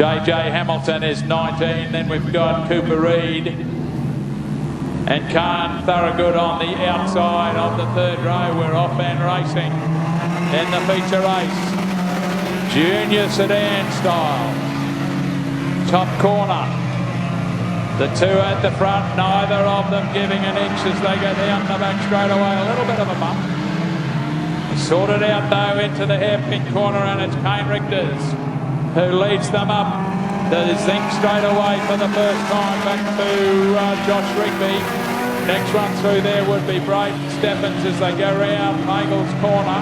JJ Hamilton is 19. Then we've got Cooper Reid and Khan Thorogood on the outside of the third row. We're off and racing in the feature race. Junior sedan style. Top corner. The two at the front, neither of them giving an inch as they go down the back straight away. A little bit of a bump. Sorted out though into the hairpin corner, and it's Kane Richters who leads them up the zinc straight away for the first time back to Josh Rigby. Next one through there would be Braden Stephens as they go round Hagel's corner.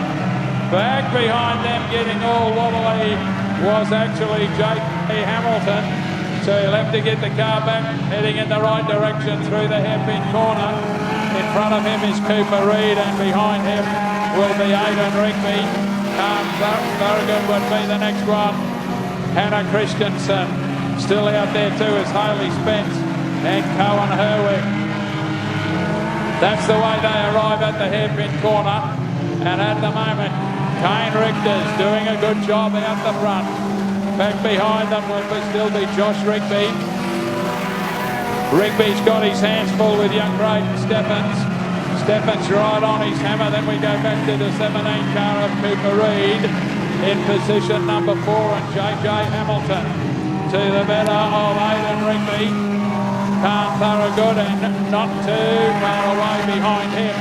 Back behind them, getting all wobbly, was actually J.P. Hamilton. So he'll have to get the car back, heading in the right direction through the hairpin corner. In front of him is Cooper Reid, and behind him will be Aidan Rigby. Thorogood would be the next one. Hannah Christensen still out there too is Hayley Spence and Cohen Herwig. That's the way they arrive at the hairpin corner, and at the moment Kane Richters doing a good job out the front. Back behind them will still be Josh Rigby. Rigby's got his hands full with young Braden Stephens. Stephens right on his hammer. Then we go back to the 17 car of Cooper Reid in position number 4, and JJ Hamilton to the better of Aidan Rigby. Khan Thorogood, and not too far away behind him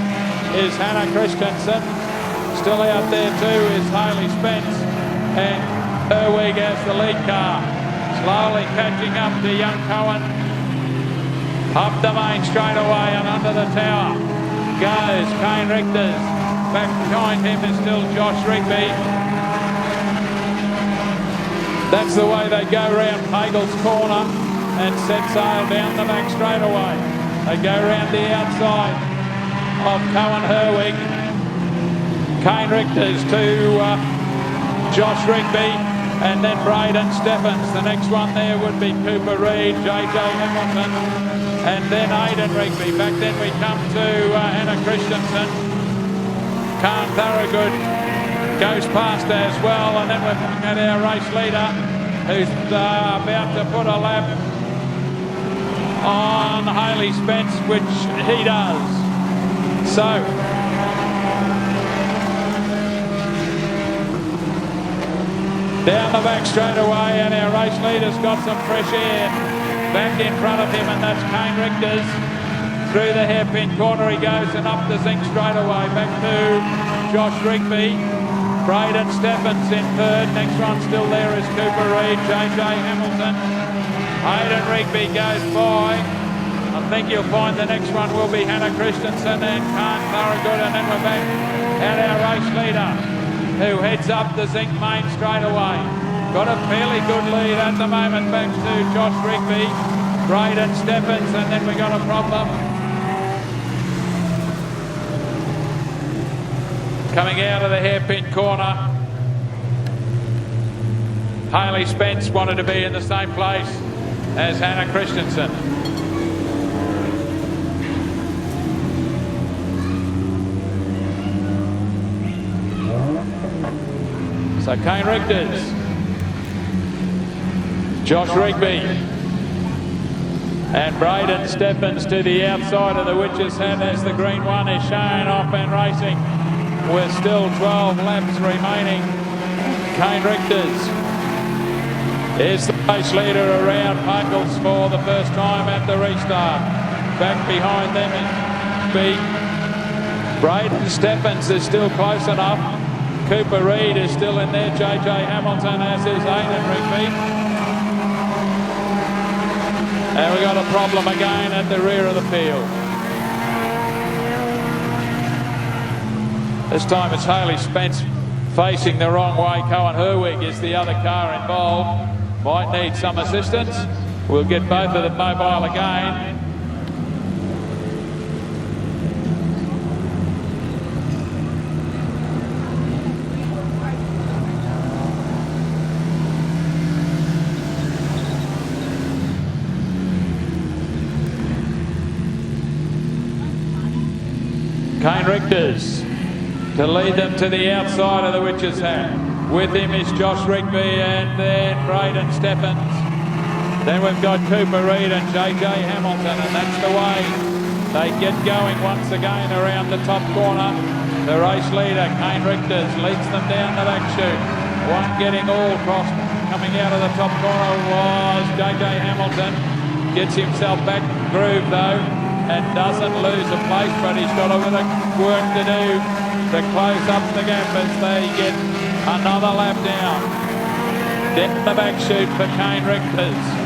is Hannah Christensen. Still out there too is Hayley Spence, and Herwig as the lead car, slowly catching up to young Cohen. Up the main straight away and under the tower goes Kane Richters. Back behind him is still Josh Rigby. That's the way they go round Hagel's corner and set sail down the back straight away. They go round the outside of Cohen Herwig. Kane Richters to Josh Rigby. And then Braden Stephens. The next one there would be Cooper Reid, JJ Hamilton, and then Aidan Rigby. Back then we come to Hannah Christensen. Khan Thorogood goes past as well, and then we're looking at our race leader who's about to put a lap on Hayley Spence, which he does. So down the back straight away, and our race leader's got some fresh air back in front of him, and that's Kane Richters. Through the hairpin corner he goes, and up the zinc straight away. Back to Josh Rigby. Braden Stephens in third. Next one still there is Cooper Reid, JJ Hamilton. Aidan Rigby goes by. I think you'll find the next one will be Hannah Christensen and Khan Thorogood, and then we're back at our race leader, who heads up the zinc main straight away. Got a fairly good lead at the moment back to Josh Rigby, Braden Stephens, and then we got a problem coming out of the hairpin corner. Hayley Spence wanted to be in the same place as Hannah Christensen. So Kane Richters, Josh Rigby, and Braden Stephens to the outside of the Witch's Hat as the green one is shown off and racing with still 12 laps remaining. Kane Richters is the race leader around Puckles for the first time at the restart. Back behind them is Braden Stephens is still close enough. Cooper Reid is still in there, JJ Hamilton, as is Aidan Rigby. And we got a problem again at the rear of the field. This time it's Hayley Spence facing the wrong way. Cohen Herwig is the other car involved. Might need some assistance. We'll get both of them mobile again. Kane Richters to lead them to the outside of the Witch's Hat. With him is Josh Rigby and then Braden Stephens. Then we've got Cooper Reid and JJ Hamilton, and that's the way they get going once again around the top corner. The race leader, Kane Richters, leads them down the back chute. One getting all crossed, coming out of the top corner was JJ Hamilton. Gets himself back groove though, and doesn't lose a place, but he's got a bit of work to do to close up the gap as they get another lap down. Then the back chute for Kane Richters.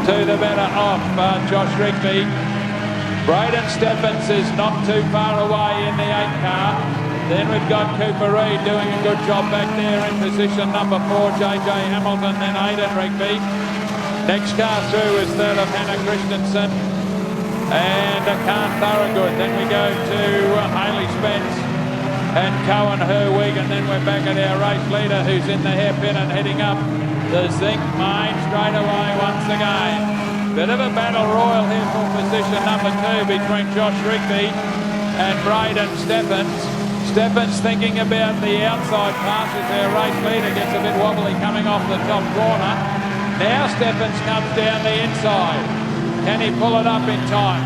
To the better off Josh Rigby. Braden Stephens is not too far away in the 8 car. Then we've got Cooper Reid doing a good job back there in position number 4, JJ Hamilton, then Aidan Rigby. Next car through is third of Hannah Christensen and Khan Thorogood. Then we go to Hayley Spence and Cohen Herwig, and then we're back at our race leader who's in the hairpin and heading up the zinc main straight away once again. Bit of a battle royal here for position number 2 between Josh Rigby and Braden Stephens. Stephens thinking about the outside pass as their race leader gets a bit wobbly coming off the top corner. Now Stephens comes down the inside. Can he pull it up in time?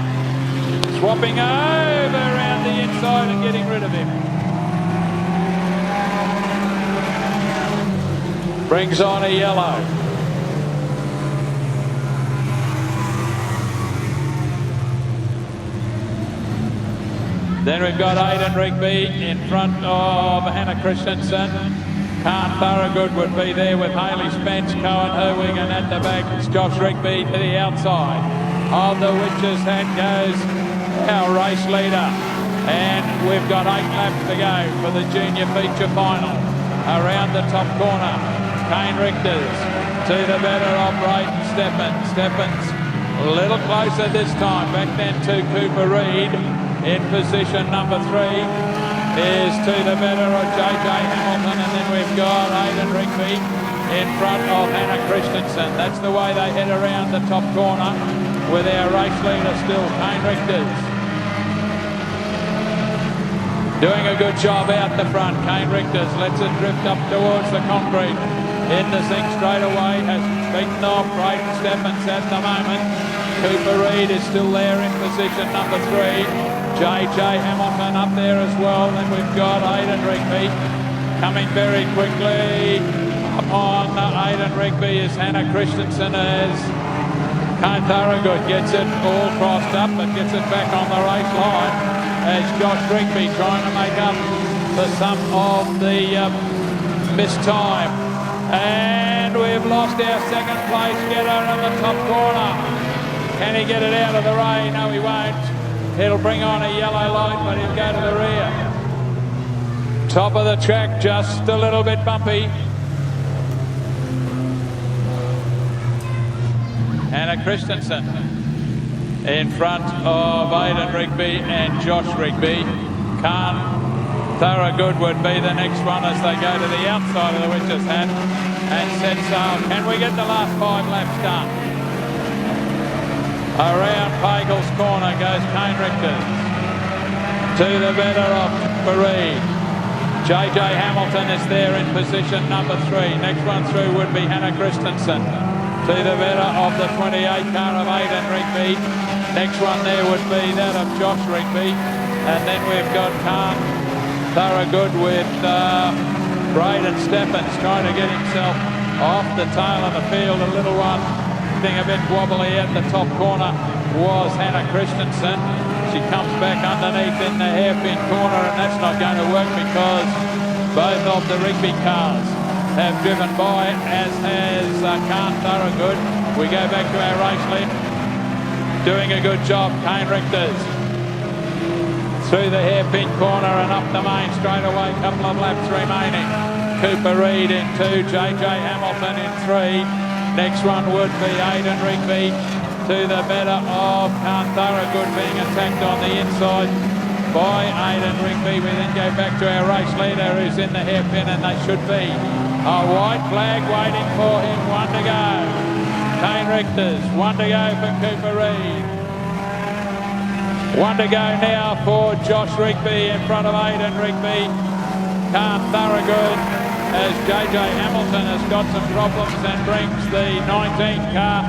Swapping over around the inside and getting rid of him. Brings on a yellow. Then we've got Aidan Rigby in front of Hannah Christensen. Khan Thorogood would be there with Hayley Spence, Cohen Herwig, and at the back it's Josh Rigby to the outside. Of the witch's hat goes our race leader. And we've got 8 laps to go for the junior feature final. Around the top corner, Kane Richters to the better of Braden Stephens. Stephens a little closer this time. Back then to Cooper Reid in position number 3 is to the better of JJ Hamilton, and then we've got Aidan Rigby in front of Hannah Christensen. That's the way they head around the top corner with our race leader still, Kane Richters. Doing a good job out the front. Kane Richters lets it drift up towards the concrete. In the zinc straight away, has beaten off Braden Stephens at the moment. Cooper Reid is still there in position number 3. JJ Hamilton up there as well. Then we've got Aidan Rigby coming very quickly. Upon Aidan Rigby is Hannah Christensen as Kane Thorogood gets it all crossed up but gets it back on the race line as Josh Rigby trying to make up for some of the missed time. And we've lost our second place getter in the top corner. Can he get it out of the rain? No, he won't. It'll bring on a yellow light, but he'll go to the rear. Top of the track, just a little bit bumpy. Hannah Christensen in front of Aidan Rigby and Josh Rigby. Khan Thorogood would be the next one as they go to the outside of the witch's hat and set sail. Can we get the last 5 laps done? Around Pagel's corner goes Kane Richters. To the better of Reid. JJ Hamilton is there in position number 3. Next one through would be Hannah Christensen. To the better of the 28 car of Aidan Rigby. Next one there would be that of Josh Rigby. And then we've got Khan Thorogood with Braden Stephens trying to get himself off the tail of the field. A little one being a bit wobbly at the top corner was Hannah Christensen. She comes back underneath in the hairpin corner, and that's not going to work because both of the Rigby cars have driven by, as has Khan Thorogood. We go back to our race lead. Doing a good job, Kane Richters. Through the hairpin corner and up the main straight away, couple of laps remaining. Cooper Reid in 2, JJ Hamilton in 3. Next one would be Aidan Rigby to the better of Khan Thorogood being attacked on the inside by Aidan Rigby. We then go back to our race leader who's in the hairpin, and they should be. A white flag waiting for him, 1 to go. Kane Richters, 1 to go for Cooper Reid. 1 to go now for Josh Rigby in front of Aidan Rigby. Khan Thorogood as JJ Hamilton has got some problems and brings the 19 car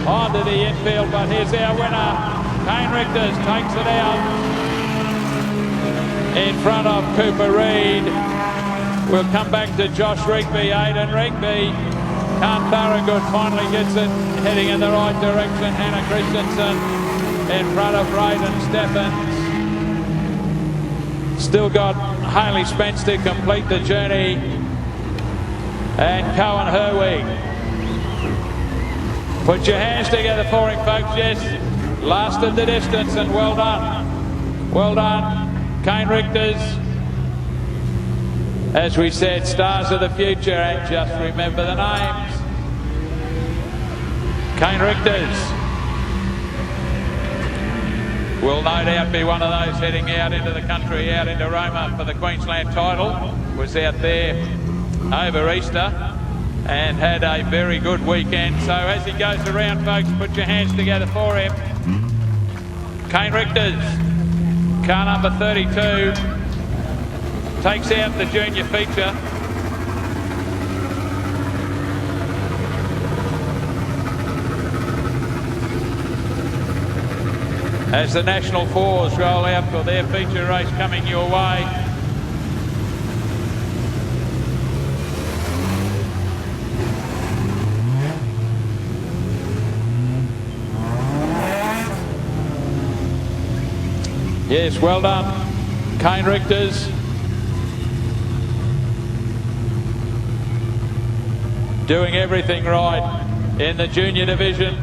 onto the infield. But here's our winner. Kane Richters takes it out in front of Cooper Reid. We'll come back to Josh Rigby, Aidan Rigby. Khan Tharagood finally gets it heading in the right direction. Hannah Christensen in front of Braden Stephens. Still got Hayley Spence to complete the journey. And Cohen Herwig. Put your hands together for him, folks. Yes, lasted the distance and well done. Well done, Kane Richters. As we said, stars of the future, and just remember the names. Kane Richters will no doubt be one of those heading out into the country, out into Roma for the Queensland title. Was out there over Easter and had a very good weekend. So as he goes around, folks, put your hands together for him. Kane Richters, car number 32, takes out the junior feature. As the National Fours roll out for their feature race coming your way. Yes, well done, Kane Richters. Doing everything right in the junior division.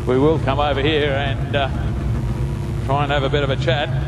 We will come over here and try and have a bit of a chat.